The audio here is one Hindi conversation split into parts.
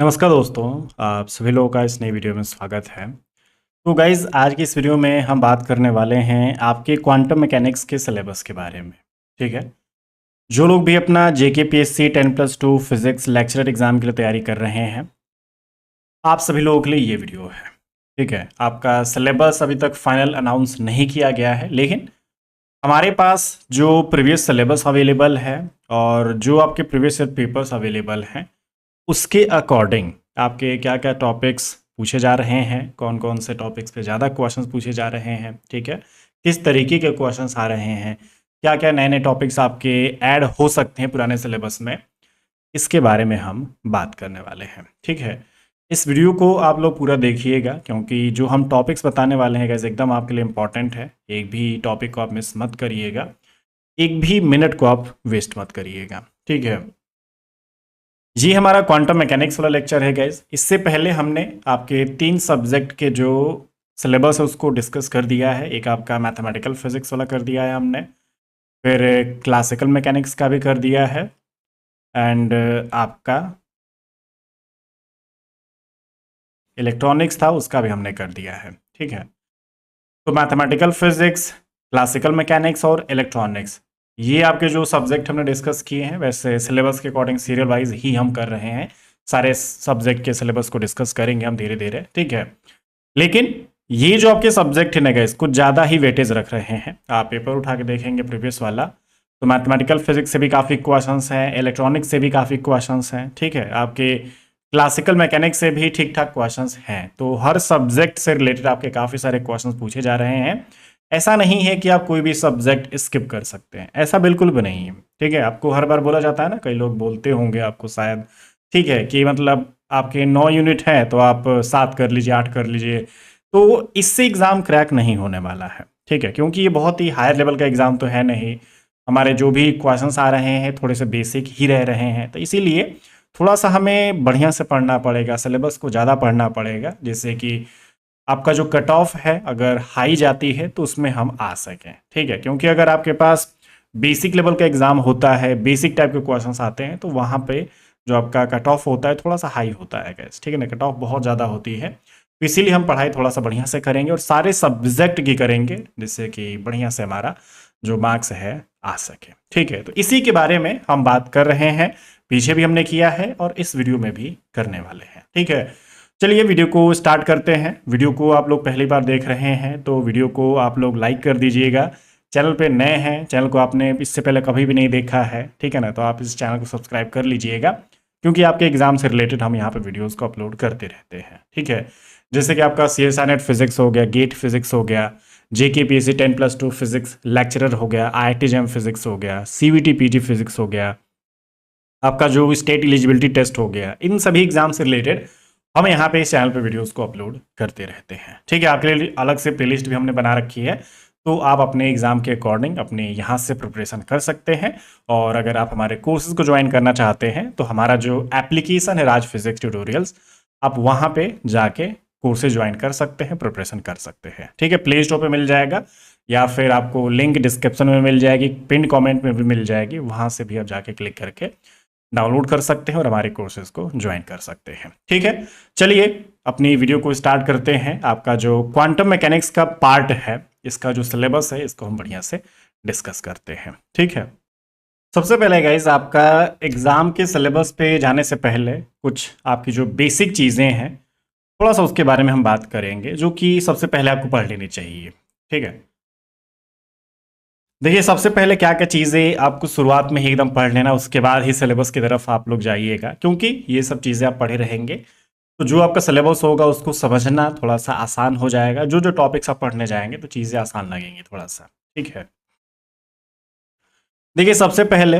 नमस्कार दोस्तों, आप सभी लोगों का इस नई वीडियो में स्वागत है। तो गाइज़, आज की इस वीडियो में हम बात करने वाले हैं आपके क्वांटम मैकेनिक्स के सिलेबस के बारे में। ठीक है? जो लोग भी अपना जेकेपीएससी 10+2 फिजिक्स लेक्चरर एग्जाम के लिए तैयारी कर रहे हैं, आप सभी लोगों के लिए ये वीडियो है। ठीक है? आपका सिलेबस अभी तक फाइनल अनाउंस नहीं किया गया है, लेकिन हमारे पास जो प्रीवियस सिलेबस अवेलेबल है और जो आपके प्रीवियस ईयर पेपर्स अवेलेबल हैं, उसके अकॉर्डिंग आपके क्या-क्या टॉपिक्स पूछे जा रहे हैं, कौन-कौन से टॉपिक्स पे ज़्यादा क्वेश्चंस पूछे जा रहे हैं, ठीक है? किस तरीके के क्वेश्चंस आ रहे हैं, क्या-क्या नए-नए टॉपिक्स आपके ऐड हो सकते हैं पुराने सिलेबस में, इसके बारे में हम बात करने वाले हैं, ठीक है? इस वीडियो को आप लोग पूरा देखिएगा, क्योंकि जो हम टॉपिक्स बताने वाले हैं गाइस एकदम आपके लिए इम्पोर्टेंट है। एक भी टॉपिक को आप मिस मत करिएगा, एक भी मिनट को आप वेस्ट मत करिएगा, ठीक है? ये हमारा क्वांटम मैकेनिक्स वाला लेक्चर है गाइज। इससे पहले हमने आपके 3 सब्जेक्ट के जो सिलेबस है उसको डिस्कस कर दिया है। एक आपका मैथमेटिकल फिजिक्स वाला कर दिया है हमने, फिर क्लासिकल मैकेनिक्स का भी कर दिया है, एंड आपका इलेक्ट्रॉनिक्स था उसका भी हमने कर दिया है। ठीक है, तो मैथमेटिकल फिजिक्स, क्लासिकल मैकेनिक्स और इलेक्ट्रॉनिक्स, ये आपके जो सब्जेक्ट हमने डिस्कस किए हैं। वैसे सिलेबस के अकॉर्डिंग सीरियल वाइज ही हम कर रहे हैं, सारे सब्जेक्ट के सिलेबस को डिस्कस करेंगे हम धीरे धीरे, ठीक है? लेकिन ये जो आपके सब्जेक्ट है ना गाइस, कुछ ज़्यादा ही वेटेज रख रहे हैं। आप पेपर उठा के देखेंगे प्रीवियस वाला, तो मैथमेटिकल फिजिक्स से भी काफ़ी क्वेश्चंस हैं, इलेक्ट्रॉनिक्स से भी काफ़ी क्वेश्चंस हैं, ठीक है? आपके क्लासिकल मैकेनिक्स से भी ठीक ठाक क्वेश्चंस हैं। तो हर सब्जेक्ट से रिलेटेड आपके काफ़ी सारे क्वेश्चंस पूछे जा रहे हैं। ऐसा नहीं है कि आप कोई भी सब्जेक्ट स्किप कर सकते हैं, ऐसा बिल्कुल भी नहीं है, ठीक है? आपको हर बार बोला जाता है ना, कई लोग बोलते होंगे आपको शायद, ठीक है, कि मतलब आपके 9 यूनिट हैं तो आप 7 कर लीजिए, 8 कर लीजिए। तो इससे एग्ज़ाम क्रैक नहीं होने वाला है, ठीक है? क्योंकि ये बहुत ही हायर लेवल का एग्ज़ाम तो है नहीं। हमारे जो भी क्वेश्चंस आ रहे हैं थोड़े से बेसिक ही रह रहे हैं, तो इसीलिए थोड़ा-सा हमें बढ़िया से पढ़ना पड़ेगा, सिलेबस को ज़्यादा पढ़ना पड़ेगा, जिससे कि आपका जो कट ऑफ है अगर हाई जाती है तो उसमें हम आ सकें, ठीक है? क्योंकि अगर आपके पास बेसिक लेवल का एग्ज़ाम होता है, बेसिक टाइप के क्वेश्चंस आते हैं, तो वहाँ पे जो आपका कट ऑफ होता है थोड़ा-सा हाई होता है गाइस, ठीक है ना? कट ऑफ बहुत ज़्यादा होती है, तो इसीलिए हम पढ़ाई थोड़ा-सा बढ़िया से करेंगे और सारे सब्जेक्ट की करेंगे, जिससे कि बढ़िया से हमारा जो मार्क्स है आ सके, ठीक है? तो इसी के बारे में हम बात कर रहे हैं, पीछे भी हमने किया है और इस वीडियो में भी करने वाले हैं, ठीक है? चलिए वीडियो को स्टार्ट करते हैं। वीडियो को आप लोग पहली बार देख रहे हैं तो वीडियो को आप लोग लाइक कर दीजिएगा। चैनल पे नए हैं, चैनल को आपने इससे पहले कभी भी नहीं देखा है, ठीक है ना? तो आप इस चैनल को सब्सक्राइब कर लीजिएगा, क्योंकि आपके एग्जाम से रिलेटेड हम यहाँ पे वीडियोस को अपलोड करते रहते हैं, ठीक है? जैसे कि आपका CSI नेट फिजिक्स हो गया, गेट फिजिक्स हो गया, JKPSC 10+2 फिजिक्स लेक्चरर हो गया, IIT JEM फिजिक्स हो गया, CVT PG फिजिक्स हो गया, आपका जो स्टेट एलिजिबिलिटी टेस्ट हो गया, इन सभी एग्जाम से रिलेटेड हम यहाँ पे इस चैनल पे वीडियोस को अपलोड करते रहते हैं, ठीक है? आपके लिए अलग से प्लेलिस्ट भी हमने बना रखी है, तो आप अपने एग्जाम के अकॉर्डिंग अपने यहाँ से प्रिपरेशन कर सकते हैं। और अगर आप हमारे कोर्सेज को ज्वाइन करना चाहते हैं तो हमारा जो एप्लीकेशन है राज फिजिक्स ट्यूटोरियल्स, आप वहाँ पे जाके कोर्सेज ज्वाइन कर सकते हैं, प्रिपरेशन कर सकते हैं, ठीक है? प्ले स्टोर पर मिल जाएगा या फिर आपको लिंक डिस्क्रिप्शन में मिल जाएगी, पिन कमेंट में भी मिल जाएगी, वहाँ से भी आप जाके क्लिक करके डाउनलोड कर सकते हैं और हमारे कोर्सेज को ज्वाइन कर सकते हैं, ठीक है? चलिए अपनी वीडियो को स्टार्ट करते हैं। आपका जो क्वांटम मैकेनिक्स का पार्ट है, इसका जो सिलेबस है इसको हम बढ़िया से डिस्कस करते हैं, ठीक है? सबसे पहले गाइज, आपका एग्जाम के सिलेबस पे जाने से पहले कुछ आपकी जो बेसिक चीज़ें हैं, थोड़ा सा उसके बारे में हम बात करेंगे, जो कि सबसे पहले आपको पढ़ लेनी चाहिए, ठीक है? देखिए, सबसे पहले क्या-क्या चीज़ें आपको शुरुआत में ही एकदम पढ़ लेना, उसके बाद ही सिलेबस की तरफ आप लोग जाइएगा, क्योंकि ये सब चीज़ें आप पढ़े रहेंगे, तो जो आपका सिलेबस होगा उसको समझना थोड़ा-सा आसान हो जाएगा। जो-जो टॉपिक्स आप पढ़ने जाएँगे तो चीज़ें आसान लगेंगी थोड़ा-सा, ठीक है? देखिए, सबसे पहले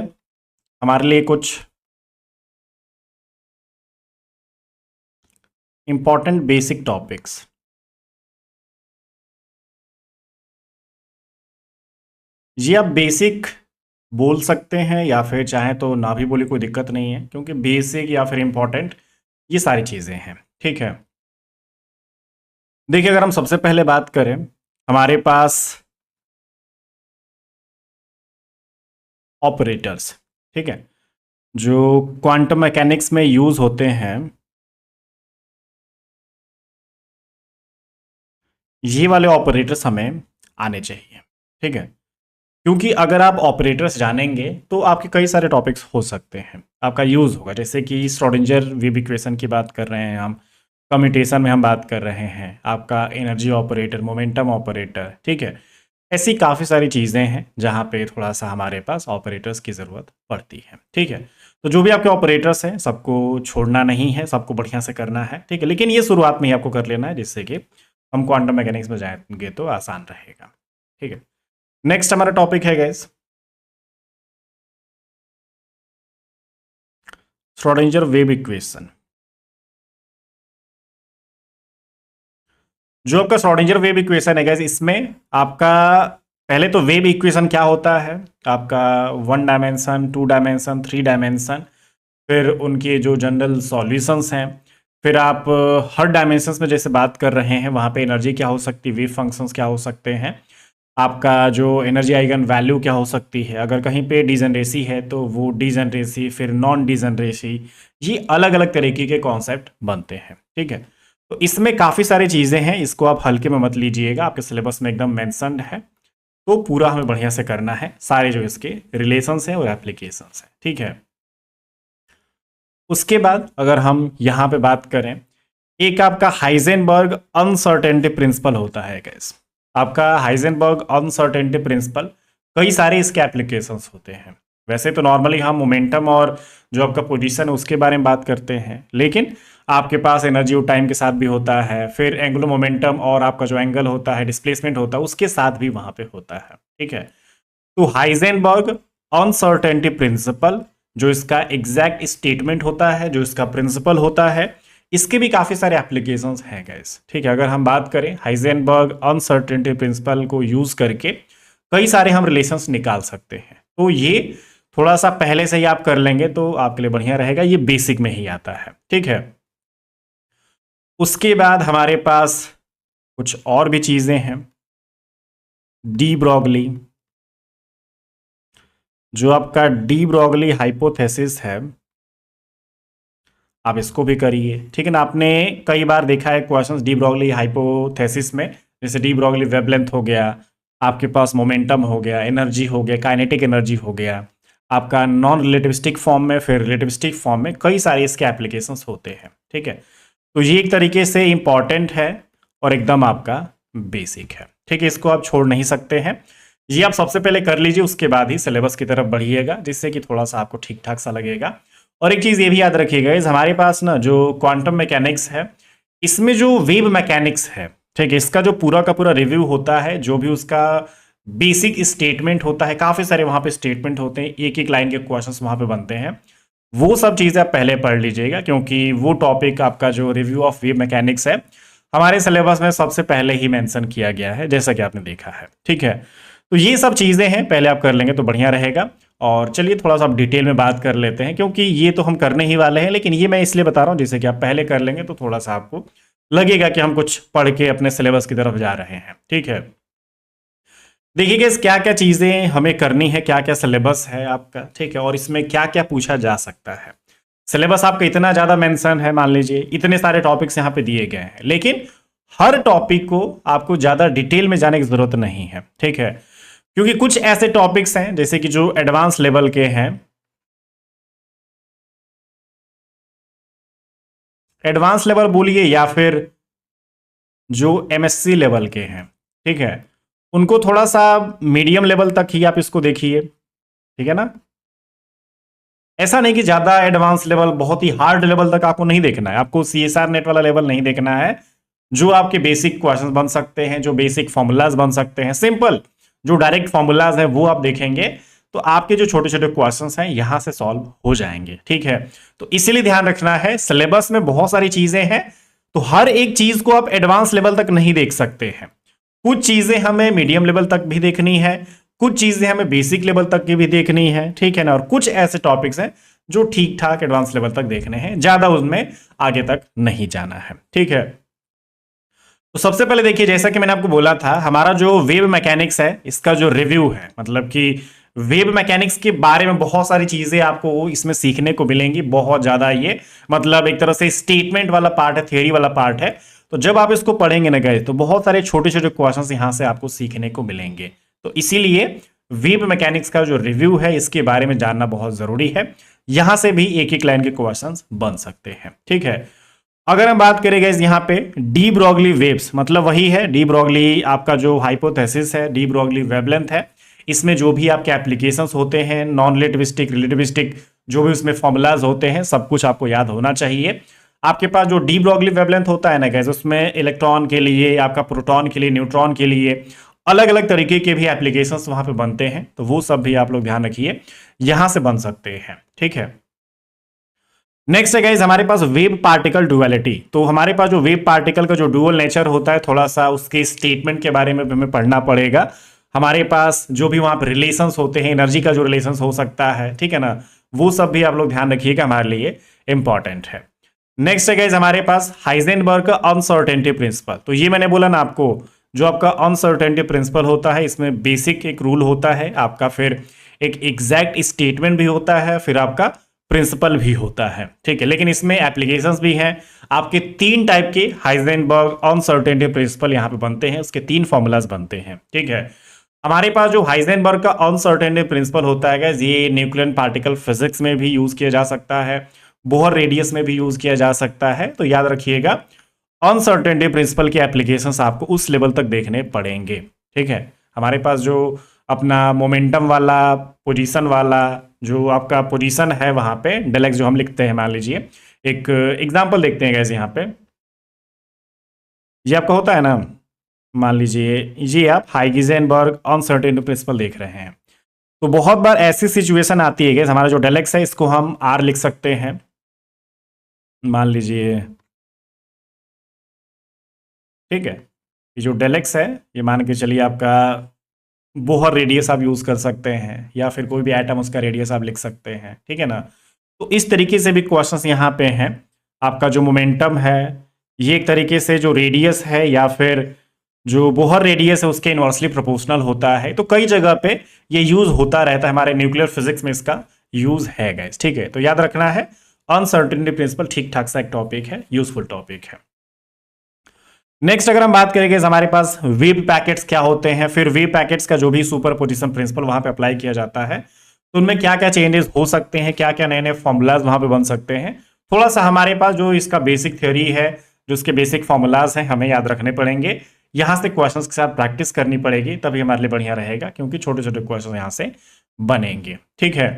हमारे लिए कुछ इम्पोर्टेंट बेसिक टॉपिक्स, ये आप बेसिक बोल सकते हैं या फिर चाहें तो ना भी बोले कोई दिक्कत नहीं है, क्योंकि बेसिक या फिर इम्पोर्टेंट ये सारी चीज़ें हैं, ठीक है? देखिए, अगर हम सबसे पहले बात करें, हमारे पास ऑपरेटर्स, ठीक है? जो क्वांटम मैकेनिक्स में यूज़ होते हैं, ये वाले ऑपरेटर्स हमें आने चाहिए, ठीक है। क्योंकि अगर आप ऑपरेटर्स जानेंगे तो आपके कई सारे टॉपिक्स हो सकते हैं, आपका यूज़ होगा। जैसे कि श्रोडिंगर वेव इक्वेशन की बात कर रहे हैं हम, कम्यूटेशन में हम बात कर रहे हैं, आपका एनर्जी ऑपरेटर, मोमेंटम ऑपरेटर, ठीक है। ऐसी काफ़ी सारी चीज़ें हैं जहाँ पे थोड़ा सा हमारे पास ऑपरेटर्स की ज़रूरत पड़ती है, ठीक है। तो जो भी आपके ऑपरेटर्स हैं सबको छोड़ना नहीं है, सबको बढ़िया से करना है, ठीक है। लेकिन ये शुरुआत में ही आपको कर लेना है, जिससे कि हम क्वांटम मैकेनिक्स में जाएंगे तो आसान रहेगा, ठीक है। नेक्स्ट हमारा टॉपिक है गाइस श्रोडिंगर वेव इक्वेशन। जो आपका श्रोडिंगर वेव इक्वेशन है गाइस, इसमें आपका पहले तो वेव इक्वेशन क्या होता है, आपका 1 डायमेंशन, 2 डायमेंशन, 3 डायमेंशन, फिर उनके जो जनरल सॉल्यूशंस हैं, फिर आप हर डायमेंशंस में जैसे बात कर रहे हैं वहाँ पे एनर्जी क्या हो सकती है, वेव फंक्शंस क्या हो सकते हैं, आपका जो एनर्जी आइगन वैल्यू क्या हो सकती है, अगर कहीं पे डिजनरेसी है तो वो डिजनरेसी, फिर नॉन डिजनरेसी, ये अलग अलग तरीके के कॉन्सेप्ट बनते हैं, ठीक है। तो इसमें काफ़ी सारी चीज़ें हैं, इसको आप हल्के में मत लीजिएगा, आपके सिलेबस में एकदम मेंशन्ड है। तो पूरा हमें बढ़िया से करना है, सारे जो इसके रिलेशंस हैं और एप्लीकेशंस हैं, ठीक है। उसके बाद अगर हम यहाँ पे बात करें, एक आपका हाइजेनबर्ग अनसर्टेनिटी प्रिंसिपल होता है गाइस। आपका हाइजेनबर्ग अनसर्टेनिटी प्रिंसिपल, कई सारे इसके एप्लीकेशंस होते हैं। वैसे तो नॉर्मली हम मोमेंटम और जो आपका पोजीशन है उसके बारे में बात करते हैं, लेकिन आपके पास एनर्जी और टाइम के साथ भी होता है, फिर एंगुलर मोमेंटम और आपका जो एंगल होता है, डिस्प्लेसमेंट होता है, उसके साथ भी वहां पे होता है, ठीक है। तो हाइजेनबर्ग अनसर्टेनिटी प्रिंसिपल, जो इसका एग्जैक्ट स्टेटमेंट होता है, जो इसका प्रिंसिपल होता है, इसके भी काफ़ी सारे एप्लीकेशंस हैं गाइस, ठीक है। अगर हम बात करें हाइजेनबर्ग अनसर्टेनिटी प्रिंसिपल को यूज़ करके कई सारे हम रिलेशंस निकाल सकते हैं। तो ये थोड़ा सा पहले से ही आप कर लेंगे तो आपके लिए बढ़िया रहेगा, ये बेसिक में ही आता है, ठीक है। उसके बाद हमारे पास कुछ और भी चीज़ें हैं। डी ब्रॉगली, जो आपका डी ब्रॉगली हाइपोथेसिस है, आप इसको भी करिए, ठीक है ना। आपने कई बार देखा है क्वेश्चंस डी ब्रॉगली हाइपोथेसिस में, जैसे डी ब्रॉगली वेवलेंथ हो गया, आपके पास मोमेंटम हो गया, एनर्जी हो गया, काइनेटिक एनर्जी हो गया, आपका नॉन रिलेटिविस्टिक फॉर्म में, फिर रिलेटिविस्टिक फॉर्म में, कई सारे इसके एप्लीकेशंस होते हैं, ठीक है। तो ये एक तरीके से इंपॉर्टेंट है और एकदम आपका बेसिक है, ठीक है। इसको आप छोड़ नहीं सकते हैं, ये आप सबसे पहले कर लीजिए, उसके बाद ही सिलेबस की तरफ बढ़िएगा, जिससे कि थोड़ा सा आपको ठीक ठाक सा लगेगा। और एक चीज ये भी याद रखिएगा, इस हमारे पास ना जो क्वांटम मैकेनिक्स है, इसमें जो वेव मैकेनिक्स है, ठीक है, इसका जो पूरा का पूरा रिव्यू होता है, जो भी उसका बेसिक स्टेटमेंट होता है, काफी सारे वहां पे स्टेटमेंट होते हैं, एक एक लाइन के क्वेश्चंस वहां पे बनते हैं, वो सब चीजें आप पहले पढ़ लीजिएगा, क्योंकि वो टॉपिक आपका जो रिव्यू ऑफ वेव मैकेनिक्स है हमारे सिलेबस में सबसे पहले ही मेंशन किया गया है, जैसा कि आपने देखा है, ठीक है। तो ये सब चीजें हैं, पहले आप कर लेंगे तो बढ़िया रहेगा। और चलिए थोड़ा सा आप डिटेल में बात कर लेते हैं, क्योंकि ये तो हम करने ही वाले हैं, लेकिन ये मैं इसलिए बता रहा हूँ जैसे कि आप पहले कर लेंगे तो थोड़ा सा आपको लगेगा कि हम कुछ पढ़ के अपने सिलेबस की तरफ जा रहे हैं, ठीक है। देखिए क्या क्या चीजें हमें करनी है, क्या क्या सिलेबस है आपका, ठीक है, और इसमें क्या क्या पूछा जा सकता है। सिलेबस आपका इतना ज्यादा मेंशन है, मान लीजिए इतने सारे टॉपिक्स यहाँ पे दिए गए हैं, लेकिन हर टॉपिक को आपको ज्यादा डिटेल में जाने की जरूरत नहीं है, ठीक है। क्योंकि कुछ ऐसे टॉपिक्स हैं जैसे कि जो एडवांस लेवल के हैं, एडवांस लेवल बोलिए या फिर जो एमएससी लेवल के हैं, ठीक है, उनको थोड़ा सा मीडियम लेवल तक ही आप इसको देखिए, ठीक है ना। ऐसा नहीं कि ज्यादा एडवांस लेवल, बहुत ही हार्ड लेवल तक आपको नहीं देखना है, आपको सीएसआर नेट वाला लेवल नहीं देखना है। जो आपके बेसिक क्वेश्चंस बन सकते हैं, जो बेसिक फॉर्मूलाज बन सकते हैं, सिंपल जो डायरेक्ट फॉर्मूलाज हैं वो आप देखेंगे तो आपके जो छोटे छोटे क्वेश्चंस हैं यहां से सॉल्व हो जाएंगे, ठीक है। तो इसीलिए ध्यान रखना है, सिलेबस में बहुत सारी चीजें हैं, तो हर एक चीज को आप एडवांस लेवल तक नहीं देख सकते हैं। कुछ चीजें हमें मीडियम लेवल तक भी देखनी है, कुछ चीजें हमें बेसिक लेवल तक की भी देखनी है, ठीक है ना। और कुछ ऐसे टॉपिक्स हैं जो ठीक ठाक एडवांस लेवल तक देखने हैं, ज्यादा उसमें आगे तक नहीं जाना है, ठीक है। तो सबसे पहले देखिए, जैसा कि मैंने आपको बोला था, हमारा जो वेव मैकेनिक्स है इसका जो रिव्यू है, मतलब कि वेव मैकेनिक्स के बारे में बहुत सारी चीजें आपको इसमें सीखने को मिलेंगी, बहुत ज्यादा। ये मतलब एक तरह से स्टेटमेंट वाला पार्ट है, थियोरी वाला पार्ट है, तो जब आप इसको पढ़ेंगे ना गाइस, तो बहुत सारे छोटे छोटे क्वेश्चंस यहां से आपको सीखने को मिलेंगे। तो इसीलिए वेव मैकेनिक्स का जो रिव्यू है इसके बारे में जानना बहुत जरूरी है। यहां से भी एक एक लाइन के क्वेश्चंस बन सकते हैं, ठीक है। अगर हम बात करें गाइस यहाँ पे डी ब्रोगली वेव्स, मतलब वही है डी ब्रोगली आपका जो हाइपोथेसिस है, डी ब्रोगली वेवलेंथ है। इसमें जो भी आपके एप्लीकेशंस होते हैं, नॉन रिलेटिविस्टिक, रिलेटिविस्टिक, जो भी उसमें फॉर्मूलाज होते हैं, सब कुछ आपको याद होना चाहिए। आपके पास जो डी ब्रोगली वेवलेंथ होता है ना गाइस, उसमें इलेक्ट्रॉन के लिए, आपका प्रोटॉन के लिए, न्यूट्रॉन के लिए अलग अलग तरीके के भी एप्लीकेशंस वहां पे बनते हैं। तो वो सब भी आप लोग ध्यान रखिए, यहां से बन सकते हैं, ठीक है। नेक्स्ट है गाइस हमारे पास वेव पार्टिकल डुअलिटी। तो हमारे पास जो वेव पार्टिकल का जो डुअल नेचर होता है, थोड़ा सा उसके स्टेटमेंट के बारे में हमें पढ़ना पड़ेगा। हमारे पास जो भी वहां पर रिलेशंस होते हैं, एनर्जी का जो रिलेशंस हो सकता है, ठीक है ना, वो सब भी आप लोग ध्यान रखिएगा, हमारे लिए इंपॉर्टेंट है। नेक्स्ट है गाइस हमारे पास हाइजेनबर्ग का अनसर्टेनिटी प्रिंसिपल। तो ये मैंने बोला ना आपको, जो आपका अनसर्टेनिटी प्रिंसिपल होता है, इसमें बेसिक एक रूल होता है आपका, फिर एक एग्जैक्ट स्टेटमेंट भी होता है, फिर आपका प्रिंसिपल भी होता है, ठीक है। लेकिन इसमें एप्लीकेशंस भी हैं। आपके 3 टाइप के हाइजेनबर्ग अनसर्टेनिटी प्रिंसिपल यहाँ पे बनते हैं, उसके 3 फॉर्मूलाज बनते हैं, ठीक है। हमारे पास जो हाइजेनबर्ग का अनसर्टेनिटी प्रिंसिपल होता है, ये न्यूक्लियर पार्टिकल फिजिक्स में भी यूज किया जा सकता है, बोहर रेडियस में भी यूज किया जा सकता है। तो याद रखिएगा, अनसर्टेनिटी प्रिंसिपल के एप्लीकेशंस आपको उस लेवल तक देखने पड़ेंगे, ठीक है। हमारे पास जो अपना मोमेंटम वाला, पोजीशन वाला, जो आपका पोजीशन है वहां पे डेल एक्स जो हम लिखते हैं, मान लीजिए एक एग्जांपल देखते हैं कैसे। यहाँ पे ये आपका होता है ना, मान लीजिए ये आप हाइजेनबर्ग अनसर्टेनिटी प्रिंसिपल देख रहे हैं। तो बहुत बार ऐसी सिचुएशन आती है, हमारा जो डेल एक्स है इसको हम आर लिख सकते हैं, मान लीजिए, ठीक है। ये जो डेल एक्स है, ये मान के चलिए आपका बोहर रेडियस आप यूज कर सकते हैं, या फिर कोई भी एटम उसका रेडियस आप लिख सकते हैं, ठीक है ना। तो इस तरीके से भी क्वेश्चंस यहाँ पे हैं। आपका जो मोमेंटम है, ये एक तरीके से जो रेडियस है या फिर जो बोहर रेडियस है उसके इनवर्सली प्रोपोर्शनल होता है। तो कई जगह पे ये यूज होता रहता है, हमारे न्यूक्लियर फिजिक्स में इसका यूज है गाइस, ठीक है। तो याद रखना है, अनसर्टेनिटी प्रिंसिपल ठीक ठाक सा एक टॉपिक है, यूजफुल टॉपिक है। नेक्स्ट अगर हम बात करेंगे हमारे पास वेव पैकेट्स क्या होते हैं, फिर वेव पैकेट्स का जो भी सुपरपोजिशन प्रिंसिपल वहां पे अप्लाई किया जाता है, तो उनमें क्या क्या चेंजेस हो सकते हैं, क्या क्या नए नए फॉर्मूलाज वहां पे बन सकते हैं। थोड़ा सा हमारे पास जो इसका बेसिक थ्योरी है, जो इसके बेसिक फॉर्मूलाज हैं, हमें याद रखने पड़ेंगे। यहां से क्वेश्चंस के साथ प्रैक्टिस करनी पड़ेगी, तभी हमारे लिए बढ़िया रहेगा, क्योंकि छोटे छोटे क्वेश्चन यहां से बनेंगे, ठीक है।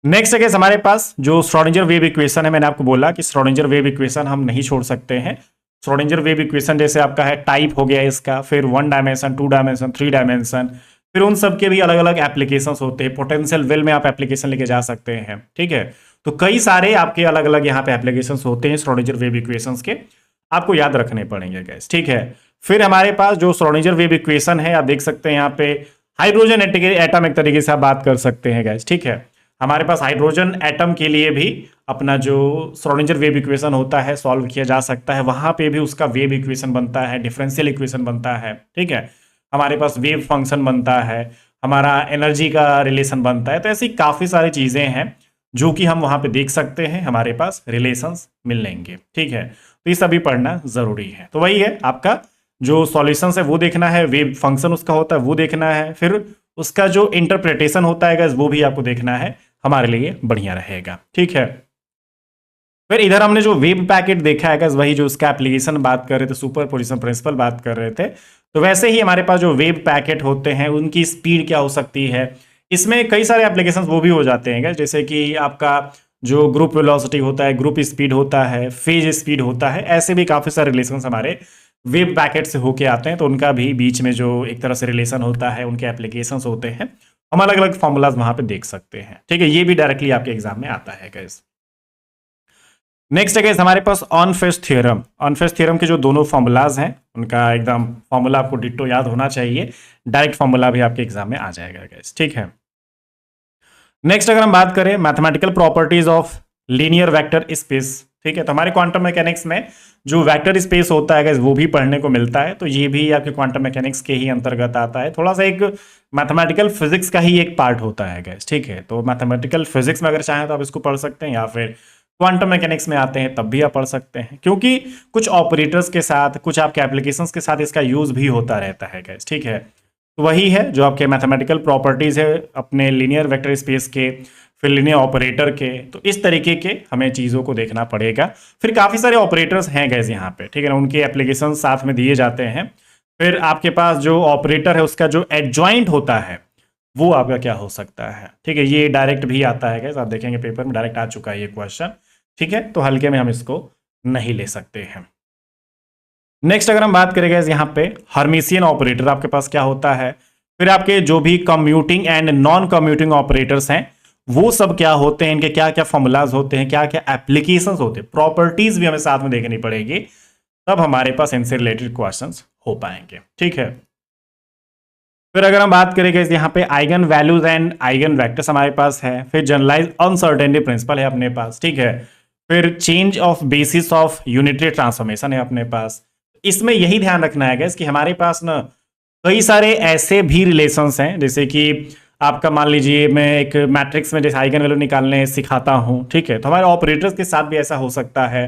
नेक्स्ट है हमारे पास जो श्रोडिंगर वेव इक्वेशन है, मैंने आपको बोला कि श्रोडिंगर वेव इक्वेशन हम नहीं छोड़ सकते हैं। श्रोडिंगर वेव इक्वेशन जैसे आपका है टाइप हो गया इसका, फिर 1 डायमेंशन, 2 डायमेंशन, 3 डायमेंशन, फिर उन सब के भी अलग अलग एप्लीकेशंस होते हैं। पोटेंशियल वेल में आप एप्लीकेशन लेके जा सकते हैं, ठीक है। तो कई सारे आपके अलग अलग यहाँ पे एप्लीकेशंस होते हैं श्रोडिंगर वेव इक्वेशंस के, आपको याद रखने पड़ेंगे गाइस, ठीक है। फिर हमारे पास जो श्रोडिंगर वेव इक्वेशन है, आप देख सकते हैं यहाँ पे हाइड्रोजन एटम एक तरीके से आप बात कर सकते हैं गाइस, ठीक है। हमारे पास हाइड्रोजन एटम के लिए भी अपना जो श्रोडिंगर वेव इक्वेशन होता है सॉल्व किया जा सकता है, वहां पे भी उसका वेव इक्वेशन बनता है, डिफरेंशियल इक्वेशन बनता है, ठीक है। हमारे पास वेव फंक्शन बनता है, हमारा एनर्जी का रिलेशन बनता है। तो ऐसी काफी सारी चीजें हैं जो कि हम वहां पे देख सकते हैं, हमारे पास रिलेशंस मिलेंगे, ठीक है। तो ये सभी पढ़ना जरूरी है। तो वही है, आपका जो सॉल्यूशन है वो देखना है, वेव फंक्शन उसका होता है वो देखना है, फिर उसका जो इंटरप्रिटेशन होता है वो भी आपको देखना है, हमारे लिए बढ़िया रहेगा, ठीक है। फिर इधर हमने जो वेव पैकेट देखा है वही जो उसका एप्लीकेशन बात कर रहे थे, सुपरपोजिशन प्रिंसिपल बात कर रहे थे। तो वैसे ही हमारे पास जो वेव पैकेट होते हैं उनकी स्पीड क्या हो सकती है, इसमें कई सारे एप्लीकेशन वो भी हो जाते हैं, जैसे कि आपका जो ग्रुप वेलोसिटी होता है, ग्रुप स्पीड होता है, फेज स्पीड होता है, ऐसे भी काफी सारे रिलेशन हमारे वेव पैकेट से होके आते हैं। तो उनका भी बीच में जो एक तरह से रिलेशन होता है, उनके एप्लीकेशंस होते हैं, हम अलग अलग फॉर्मूलाज वहां पे देख सकते हैं, ठीक है। ये भी डायरेक्टली आपके एग्जाम में आता है गाइस। नेक्स्ट है गाइस हमारे pass on phase theorem. On phase theorem के जो दोनों फॉर्मूलाज हैं, उनका एकदम फॉर्मूला आपको डिट्टो याद होना चाहिए, डायरेक्ट फॉर्मूला भी आपके एग्जाम में आ जाएगा गाइस, ठीक है। नेक्स्ट अगर हम बात करें mathematical properties of linear vector space, ठीक है। तो हमारे क्वांटम मैकेनिक्स में जो वेक्टर स्पेस होता है वो भी पढ़ने को मिलता है। तो ये भी आपके क्वांटम मैकेनिक्स के ही अंतर्गत आता है, थोड़ा सा एक मैथमेटिकल फिजिक्स का ही एक पार्ट होता है गैस, ठीक है। तो मैथमेटिकल फिजिक्स में अगर चाहें तो आप इसको पढ़ सकते हैं, या फिर क्वांटम मैकेनिक्स में आते हैं तब भी आप पढ़ सकते हैं, क्योंकि कुछ ऑपरेटर्स के साथ, कुछ आपके एप्लीकेशंस के साथ इसका यूज भी होता रहता है गाइस, ठीक है। तो वही है जो आपके मैथमेटिकल प्रॉपर्टीज है अपने लीनियर वेक्टर स्पेस के, फिर लीनियर ऑपरेटर के, तो इस तरीके के हमें चीज़ों को देखना पड़ेगा। फिर काफ़ी सारे ऑपरेटर्स हैं गैस यहाँ पे, ठीक है ना, उनके एप्लीकेशन साथ में दिए जाते हैं। फिर आपके पास जो ऑपरेटर है उसका जो एडजॉइंट होता है वो आपका क्या हो सकता है, ठीक है। ये डायरेक्ट भी आता है गैस, आप देखेंगे पेपर में डायरेक्ट आ चुका है ये क्वेश्चन, ठीक है। तो हल्के में हम इसको नहीं ले सकते हैं। नेक्स्ट अगर हम बात करें गैस यहाँ पे हर्मिशियन ऑपरेटर आपके पास क्या होता है, फिर आपके जो भी commuting and non commuting operators हैं वो सब क्या होते हैं, इनके क्या क्या फॉर्मूलाज होते हैं, क्या क्या एप्लीकेशंस होते हैं, प्रॉपर्टीज भी हमें साथ में देखनी पड़ेगी, तब हमारे पास इनसे रिलेटेड क्वेश्चंस हो पाएंगे, ठीक है। फिर अगर हम बात करेंगे यहाँ पे eigen values and eigen vectors हमारे पास है, फिर जनरलाइज अनसर्टेनिटी प्रिंसिपल है अपने पास, ठीक है। फिर change of basis of unitary transformation है अपने पास। इसमें यही ध्यान रखना है कि हमारे पास ना कई सारे ऐसे भी रिलेशंस हैं, जैसे कि आपका मान लीजिए मैं एक मैट्रिक्स में जैसे आइगन वैल्यू निकालने सिखाता हूं, ठीक है, तो हमारे ऑपरेटर्स के साथ भी ऐसा हो सकता है।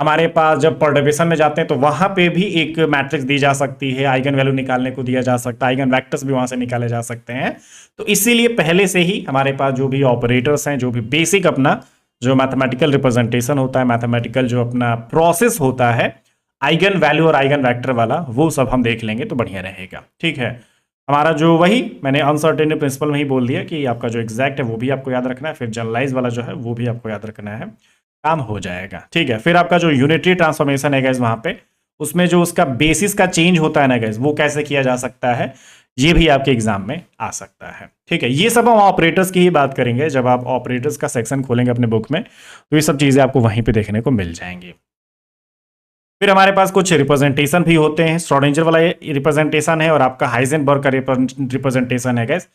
हमारे पास जब पर्टर्बेशन में जाते हैं तो वहां पे भी एक मैट्रिक्स दी जा सकती है, आइगन वैल्यू निकालने को दिया जा सकता है, आइगन वेक्टर्स भी वहां से निकाले जा सकते हैं। तो इसीलिए पहले से ही हमारे पास जो भी ऑपरेटर्स हैं, जो भी बेसिक अपना जो मैथमेटिकल रिप्रेजेंटेशन होता है, मैथमेटिकल जो अपना प्रोसेस होता है आइगन वैल्यू और आइगन वेक्टर वाला, वो सब हम देख लेंगे तो बढ़िया रहेगा, ठीक है। हमारा जो वही मैंने अनसर्टेनिटी प्रिंसिपल में ही बोल दिया कि आपका जो एग्जैक्ट है वो भी आपको याद रखना है, फिर जनरलाइज वाला जो है वो भी आपको याद रखना है, काम हो जाएगा, ठीक है। फिर आपका जो यूनिटरी ट्रांसफॉर्मेशन है गैस वहां पे, उसमें जो उसका बेसिस का चेंज होता है ना गैस, वो कैसे किया जा सकता है, ये भी आपके एग्जाम में आ सकता है, ठीक है। ये सब हम ऑपरेटर्स की ही बात करेंगे, जब आप ऑपरेटर्स का सेक्शन खोलेंगे अपने बुक में तो ये सब चीजें आपको वहीं पे देखने को मिल जाएंगी। फिर हमारे पास कुछ रिप्रेजेंटेशन भी होते हैं, श्रोडिंगर वाला रिप्रेजेंटेशन है और आपका हाइजेनबर्ग का रिप्रेजेंटेशन है गैस।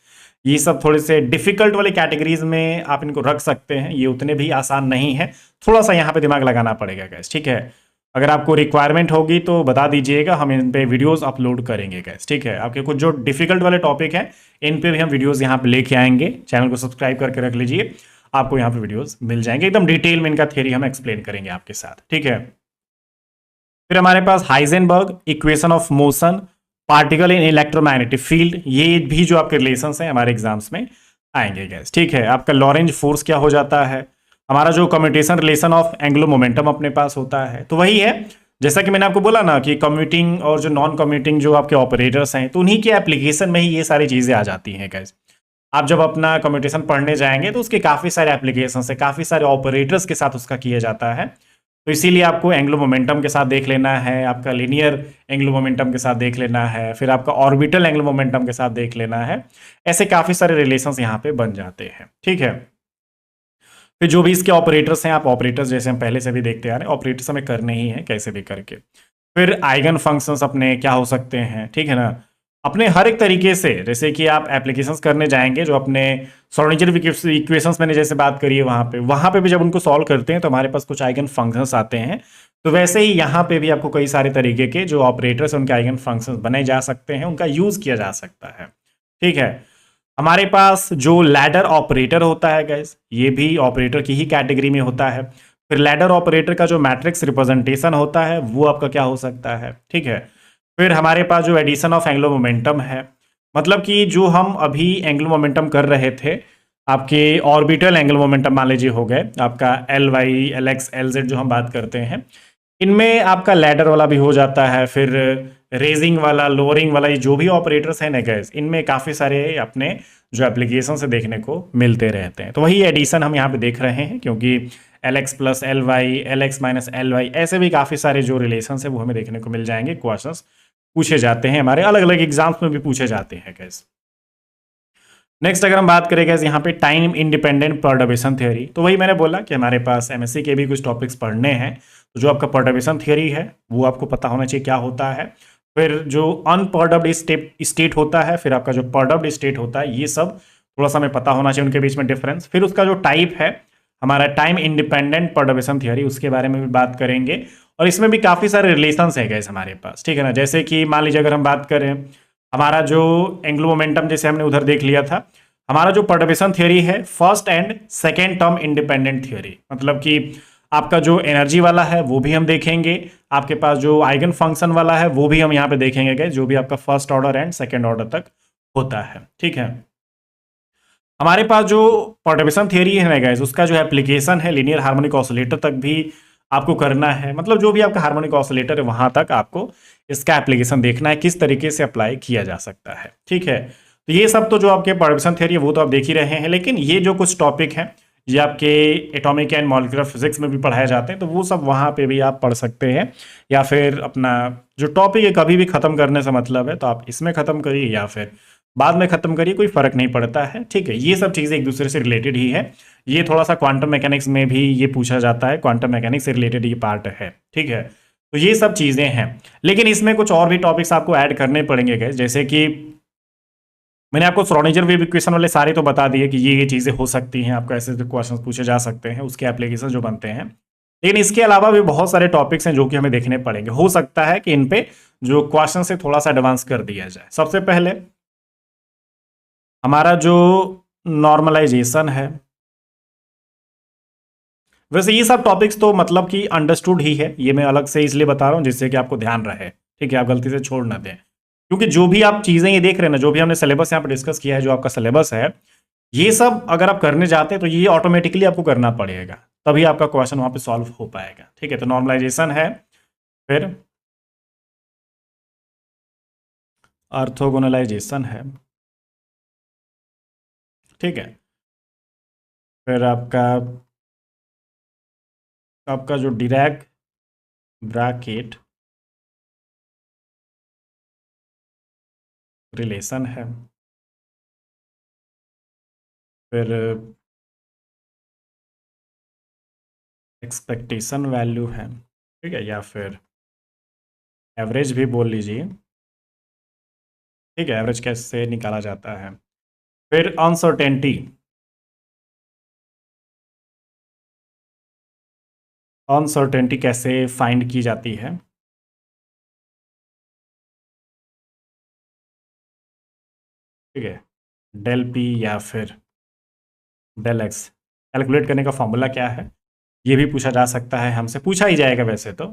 ये सब थोड़े से डिफिकल्ट वाले कैटेगरीज में आप इनको रख सकते हैं, ये उतने भी आसान नहीं है, थोड़ा सा यहाँ पे दिमाग लगाना पड़ेगा गैस, ठीक है। अगर आपको रिक्वायरमेंट होगी तो बता दीजिएगा, हम इन पे वीडियोस अपलोड करेंगे गैस, ठीक है। आपके कुछ जो डिफिकल्ट वाले टॉपिक हैं इन पे भी हम वीडियोस यहाँ पे लेके आएंगे, चैनल को सब्सक्राइब करके रख लीजिए, आपको यहाँ पे वीडियोस मिल जाएंगे, एकदम डिटेल में इनका थ्योरी हम एक्सप्लेन करेंगे आपके साथ, ठीक है। फिर हमारे पास Heisenberg equation of motion, particle in electromagnetic field, ये भी जो आपके रिलेशंस हैं हमारे एग्जाम्स में आएंगे गैस, ठीक है। आपका लॉरेंज फोर्स क्या हो जाता है, हमारा जो commutation relation of angular momentum अपने पास होता है, तो वही है जैसा कि मैंने आपको बोला ना कि कम्यूटिंग और जो नॉन कम्यूटिंग जो आपके ऑपरेटर्स हैं, तो उन्हीं के एप्लीकेशन में ही ये सारी चीजें आ जाती हैं गैस। आप जब अपना कम्यूटेशन पढ़ने जाएंगे तो उसके काफी सारे एप्लीकेशन है, काफी सारे ऑपरेटर्स के साथ उसका किया जाता है, तो इसीलिए आपको एंगुलर मोमेंटम के साथ देख लेना है, आपका लीनियर एंगुलर मोमेंटम के साथ देख लेना है, फिर आपका ऑर्बिटल एंगुलर मोमेंटम के साथ देख लेना है, ऐसे काफी सारे रिलेशंस यहाँ पे बन जाते हैं, ठीक है। फिर जो भी इसके ऑपरेटर्स हैं, आप ऑपरेटर्स जैसे हम पहले से भी देखते आ रहे हैं, ऑपरेटर्स हमें करने ही है कैसे भी करके। फिर आइगन फंक्शंस अपने क्या हो सकते हैं, ठीक है ना, अपने हर एक तरीके से, जैसे कि आप एप्लीकेशंस करने जाएंगे जो अपने श्रोडिंगर इक्वेशंस मैंने जैसे बात करी है वहां पे भी जब उनको सॉल्व करते हैं तो हमारे पास कुछ आइगन फंक्शंस आते हैं, तो वैसे ही यहाँ पे भी आपको कई सारे तरीके के जो ऑपरेटर्स उनके आइगन फंक्शंस बनाए जा सकते हैं, उनका यूज किया जा सकता है, ठीक है। हमारे पास जो लैडर ऑपरेटर होता है गैस, ये भी ऑपरेटर की ही कैटेगरी में होता है। फिर लैडर ऑपरेटर का जो मैट्रिक्स रिप्रेजेंटेशन होता है वो आपका क्या हो सकता है, ठीक है। फिर हमारे पास जो एडिशन ऑफ एंगुलर मोमेंटम है, मतलब कि जो हम अभी एंगुलर मोमेंटम कर रहे थे, आपके ऑर्बिटल एंगुलर मोमेंटम मान लीजिए हो गए, आपका L Y L X L Z जो हम बात करते हैं, इनमें आपका लैडर वाला भी हो जाता है, फिर रेजिंग वाला, लोअरिंग वाला, ये जो भी ऑपरेटर्स हैं ना गैस, इनमें काफ़ी सारे अपने जो एप्लीकेशन से देखने को मिलते रहते हैं। तो वही एडिशन हम यहाँ पे देख रहे हैं, क्योंकि L X plus L Y, L X minus L Y, ऐसे भी काफ़ी सारे जो रिलेशन है वो हमें देखने को मिल जाएंगे, क्वेश्चन पूछे जाते हैं, हमारे अलग अलग एग्जाम्स में भी पूछे जाते हैं गैस। नेक्स्ट अगर हम बात करें गैस यहाँ पे टाइम इंडिपेंडेंट परटर्बेशन थ्योरी, तो वही मैंने बोला कि हमारे पास एमएससी के भी कुछ टॉपिक्स पढ़ने हैं, तो जो आपका परटर्बेशन थ्योरी है वो आपको पता होना चाहिए क्या होता है। फिर जो अनपर्टर्ब्ड स्टेट होता है, फिर आपका जो पर्टर्ब्ड स्टेट होता है, ये सब थोड़ा सा हमें पता होना चाहिए उनके बीच में डिफरेंस। फिर उसका जो टाइप है हमारा टाइम इंडिपेंडेंट परटर्बेशन थ्योरी, उसके बारे में भी बात करेंगे, और इसमें भी काफ़ी सारे रिलेशंस है गैस हमारे पास, ठीक है ना। जैसे कि मान लीजिए अगर हम बात करें हमारा जो एंगुलर मोमेंटम जैसे हमने उधर देख लिया था, हमारा जो पर्टर्बेशन थ्योरी है first and second term independent theory, मतलब कि आपका जो एनर्जी वाला है वो भी हम देखेंगे, आपके पास जो आइगन फंक्शन वाला है वो भी हम यहाँ पे देखेंगे, जो भी आपका first order and second order तक होता है। ठीक है, हमारे पास जो पर्टर्बेशन थ्योरी है गाइस, उसका जो एप्लीकेशन है लीनियर हार्मोनिक ऑसिलेटर तक भी आपको करना है, मतलब जो भी आपका हार्मोनिक ऑसिलेटर है वहां तक आपको इसका एप्लीकेशन देखना है, किस तरीके से अप्लाई किया जा सकता है। ठीक है, तो ये सब तो जो आपके पर्टर्बेशन थ्योरी है वो तो आप देख ही रहे हैं, लेकिन ये जो कुछ टॉपिक हैं ये आपके एटॉमिक एंड मॉलिक्यूलर फिजिक्स में भी पढ़ाए जाते हैं, तो वो सब वहाँ पे भी आप पढ़ सकते हैं, या फिर अपना जो टॉपिक है कभी भी ख़त्म करने से मतलब है तो आप इसमें ख़त्म करिए या फिर बाद में ख़त्म करिए, कोई फ़र्क नहीं पड़ता है। ठीक है, ये सब चीज़ें एक दूसरे से रिलेटेड ही है, ये थोड़ा सा क्वांटम मैकेनिक्स में भी ये पूछा जाता है, क्वांटम मैकेनिक्स से रिलेटेड ये पार्ट है। ठीक है, तो ये सब चीज़ें हैं, लेकिन इसमें कुछ और भी टॉपिक्स आपको ऐड करने पड़ेंगे गाइस, जैसे कि मैंने आपको श्रोडिंगर वेव इक्वेशन वाले सारे तो बता दिए कि ये चीज़ें हो सकती हैं, आपको ऐसे क्वेश्चन पूछे जा सकते हैं, उसके एप्लीकेशन जो बनते हैं, लेकिन इसके अलावा भी बहुत सारे टॉपिक्स हैं जो कि हमें देखने पड़ेंगे। हो सकता है कि इन पे जो क्वेश्चन से थोड़ा सा एडवांस कर दिया जाए। सबसे पहले हमारा जो नॉर्मलाइजेशन है, वैसे ये सब टॉपिक्स तो मतलब कि अंडरस्टूड ही है, ये मैं अलग से इसलिए बता रहा हूँ जिससे कि आपको ध्यान रहे। ठीक है, आप गलती से छोड़ ना दें, क्योंकि जो भी आप चीज़ें ये देख रहे हैं ना, जो भी हमने सिलेबस यहाँ पर डिस्कस किया है, जो आपका सिलेबस है, ये सब अगर आप करने जाते हैं तो ये ऑटोमेटिकली आपको करना पड़ेगा, तभी आपका क्वेश्चन वहाँ पे सॉल्व हो पाएगा। ठीक है, तो नॉर्मलाइजेशन है, फिर ऑर्थोगोनलाइजेशन है। ठीक है, फिर आपका आपका जो डिरैक ब्रैकेट रिलेशन है, फिर एक्सपेक्टेशन वैल्यू है। ठीक है, या फिर एवरेज भी बोल लीजिए। ठीक है, एवरेज कैसे निकाला जाता है, फिर अनसर्टेनिटी, अनसर्टेनिटी कैसे फाइंड की जाती है। ठीक है, डेल पी या फिर डेल एक्स कैलकुलेट करने का फॉर्मूला क्या है, ये भी पूछा जा सकता है, हमसे पूछा ही जाएगा वैसे तो।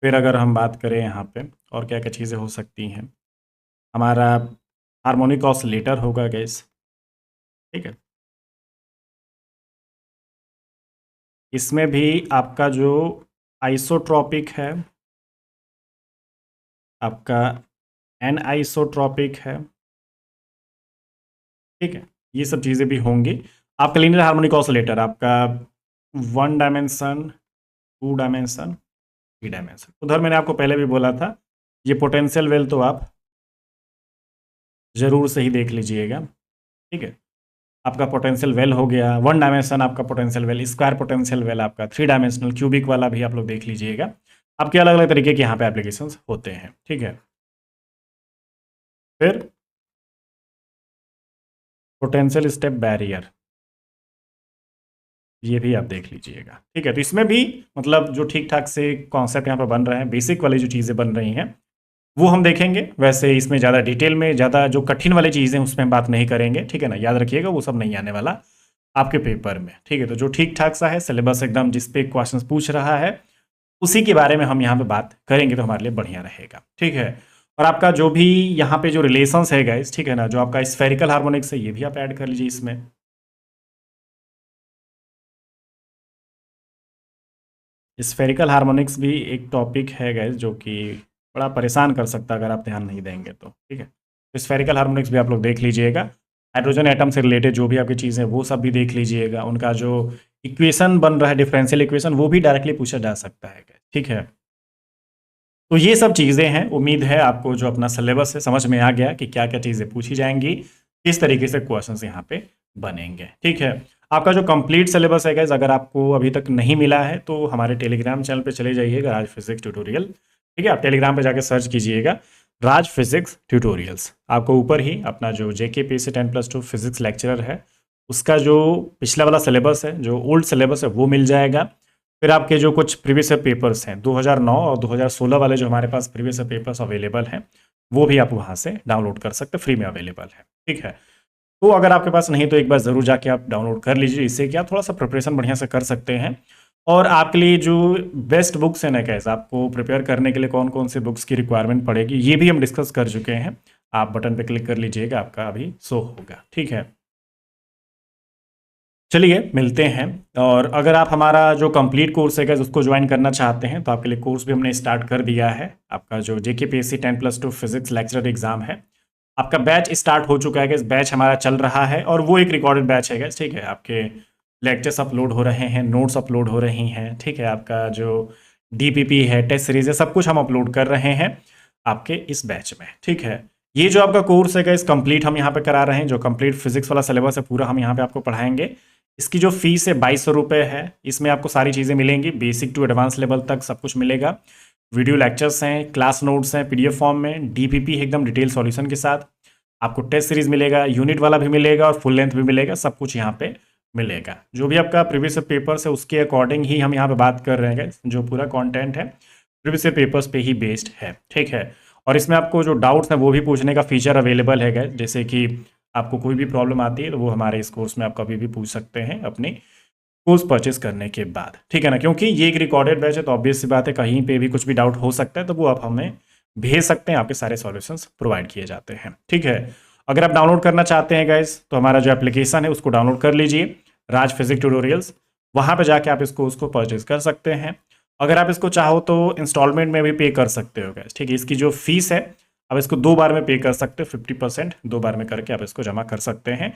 फिर अगर हम बात करें यहाँ पे और क्या क्या चीज़ें हो सकती हैं, हमारा हार्मोनिक ऑसिलेटर होगा गैस। ठीक है, इसमें भी आपका जो आइसोट्रॉपिक है, आपका एन आइसोट्रॉपिक है। ठीक है, ये सब चीज़ें भी होंगी। आपका लीनियर हार्मोनिक ऑसिलेटर, आपका 1 डायमेंशन, 2 डायमेंशन, 3 डायमेंशन। उधर मैंने आपको पहले भी बोला था, ये पोटेंशियल वेल तो आप ज़रूर से ही देख लीजिएगा। ठीक है, आपका पोटेंशियल वेल हो गया 1 डायमेंशन, आपका potential well, square potential well आपका 3 डायमेंशनल क्यूबिक वाला भी आप लोग देख लीजिएगा। आपके अलग अलग तरीके के यहाँ पे एप्लीकेशंस होते हैं। ठीक है, फिर पोटेंशियल स्टेप बैरियर, ये भी आप देख लीजिएगा। ठीक है, तो इसमें भी मतलब जो ठीक ठाक से कॉन्सेप्ट यहाँ पर बन रहे हैं, बेसिक वाली जो चीज़ें बन रही हैं वो हम देखेंगे। वैसे इसमें ज़्यादा डिटेल में, ज़्यादा जो कठिन वाली चीज़ें उसमें हम बात नहीं करेंगे। ठीक है ना, याद रखिएगा वो सब नहीं आने वाला आपके पेपर में। ठीक है, तो जो ठीक ठाक सा है सिलेबस एकदम जिस पे क्वेश्चन पूछ रहा है उसी के बारे में हम यहाँ पे बात करेंगे, तो हमारे लिए बढ़िया रहेगा। ठीक है, और आपका जो भी यहाँ पे जो रिलेशंस है गाइस, ठीक है ना, जो आपका स्फेरिकल हार्मोनिक्स है ये भी आप ऐड कर लीजिए इसमें। स्फेरिकल हार्मोनिक्स भी एक टॉपिक है गाइस जो कि बड़ा परेशान कर सकता है अगर आप ध्यान नहीं देंगे तो। ठीक है, तो स्फेरिकल हार्मोनिक्स भी आप लोग देख लीजिएगा। हाइड्रोजन एटम से रिलेटेड जो भी आपकी चीज़ें वो सब भी देख लीजिएगा, उनका जो इक्वेशन बन रहा है डिफरेंशियल इक्वेशन वो भी डायरेक्टली पूछा जा सकता है। ठीक है, तो ये सब चीज़ें हैं। उम्मीद है आपको जो अपना सिलेबस है समझ में आ गया कि क्या क्या चीज़ें पूछी जाएंगी, किस तरीके से क्वेश्चन यहाँ पे बनेंगे। ठीक है, आपका जो कंप्लीट सिलेबस है गाइस, अगर आपको अभी तक नहीं मिला है तो हमारे टेलीग्राम चैनल पे चले जाइएगा, राज फिजिक्स ट्यूटोरियल। ठीक है, आप टेलीग्राम पे जाके सर्च कीजिएगा राज फिजिक्स ट्यूटोरियल्स, आपको ऊपर ही अपना जो JKPSC 10+2 फिजिक्स लेक्चरर है उसका जो पिछला वाला सिलेबस है, जो ओल्ड सिलेबस है वो मिल जाएगा। फिर आपके जो कुछ प्रीवियस पेपर्स हैं 2009 और 2016 वाले जो हमारे पास प्रीवियस पेपर्स अवेलेबल हैं वो भी आप वहाँ से डाउनलोड कर सकते हैं, फ्री में अवेलेबल है। ठीक है, तो अगर आपके पास नहीं तो एक बार ज़रूर जाके आप डाउनलोड कर लीजिए, इससे कि आप थोड़ा सा प्रिपरेशन बढ़िया से कर सकते हैं। और आपके लिए जो बेस्ट बुक्स हैं ना कैसे आपको प्रिपेयर करने के लिए कौन कौन से बुक्स की रिक्वायरमेंट पड़ेगी ये भी हम डिस्कस कर चुके हैं। आप बटन पे क्लिक कर लीजिएगा, आपका अभी शो होगा, ठीक है। चलिए मिलते हैं। और अगर आप हमारा जो कंप्लीट कोर्स है उसको ज्वाइन करना चाहते हैं तो आपके लिए कोर्स भी हमने स्टार्ट कर दिया है। आपका जो JKPSC 10+2 फिजिक्स लेक्चरर एग्जाम है, आपका बैच स्टार्ट हो चुका है। इस बैच हमारा चल रहा है और वो एक रिकॉर्डेड बैच है, ठीक है। आपके लेक्चर्स अपलोड हो रहे हैं, नोट्स अपलोड हो रही हैं, ठीक है। आपका जो DPP है, टेस्ट सीरीज है, सब कुछ हम अपलोड कर रहे हैं आपके इस बैच में, ठीक है। ये जो आपका कोर्स है इस कंप्लीट हम यहाँ पे करा रहे हैं, जो कंप्लीट फिजिक्स वाला सिलेबस है पूरा हम यहाँ पे आपको पढ़ाएंगे। इसकी जो फीस है 2200 रुपये है। इसमें आपको सारी चीज़ें मिलेंगी, बेसिक टू एडवांस लेवल तक सब कुछ मिलेगा। वीडियो लेक्चर्स हैं, क्लास नोट्स हैं PDF फॉर्म में, DPP है एकदम डिटेल सॉल्यूशन के साथ। आपको टेस्ट सीरीज मिलेगा, यूनिट वाला भी मिलेगा और फुल लेंथ भी मिलेगा, सब कुछ यहाँ पे मिलेगा। जो भी आपका प्रीवियस पेपर्स है उसके अकॉर्डिंग ही हम यहाँ पे बात कर रहे हैं। जो पूरा कंटेंट है प्रीवियस पेपर्स पे ही बेस्ड है, ठीक है। और इसमें आपको जो डाउट्स हैं वो भी पूछने का फीचर अवेलेबल है, जैसे कि आपको कोई भी प्रॉब्लम आती है तो वो हमारे इस कोर्स में आप कभी भी पूछ सकते हैं अपनी कोर्स परचेस करने के बाद, ठीक है ना। क्योंकि ये एक रिकॉर्डेड बैच है तो ऑब्वियस सी बात है कहीं पे भी कुछ भी डाउट हो सकता है तो वो आप हमें भेज सकते हैं, आपके सारे सॉल्यूशंस प्रोवाइड किए जाते हैं, ठीक है। अगर आप डाउनलोड करना चाहते हैं गाइस तो हमारा जो एप्लीकेशन है उसको डाउनलोड कर लीजिए, राज फिजिक्स ट्यूटोरियल्स। वहाँ पर जाके आप इसको उसको परचेज कर सकते हैं। अगर आप इसको चाहो तो इंस्टॉलमेंट में भी पे कर सकते हो गाइस, ठीक है। इसकी जो फीस है आप इसको 2 बार में पे कर सकते हो, 50% 2 बार में करके आप इसको जमा कर सकते हैं।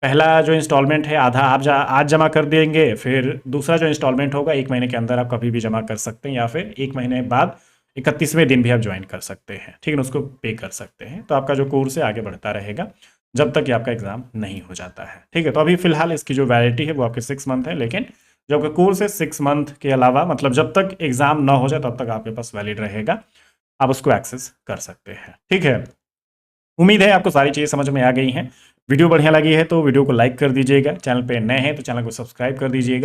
पहला जो इंस्टॉलमेंट है आधा आप आज जमा कर देंगे, फिर दूसरा जो इंस्टॉलमेंट होगा 1 महीने के अंदर आप कभी भी जमा कर सकते हैं, या फिर 1 महीने बाद 31वें दिन भी आप ज्वाइन कर सकते हैं, ठीक है ना। उसको पे कर सकते हैं तो आपका जो कोर्स है आगे बढ़ता रहेगा जब तक कि आपका एग्जाम नहीं हो जाता है, ठीक है। तो अभी फिलहाल इसकी जो वैलिडिटी है वो आपके 6 मंथ है, लेकिन जो आपका कोर्स है 6 मंथ के अलावा मतलब जब तक एग्जाम ना हो जाए तब तक आपके पास वैलिड रहेगा, आप उसको एक्सेस कर सकते हैं, ठीक है। उम्मीद है आपको सारी चीज़ें समझ में आ गई हैं। वीडियो बढ़िया लगी है तो वीडियो को लाइक कर दीजिएगा, चैनल पे नए हैं तो चैनल को सब्सक्राइब कर दीजिएगा।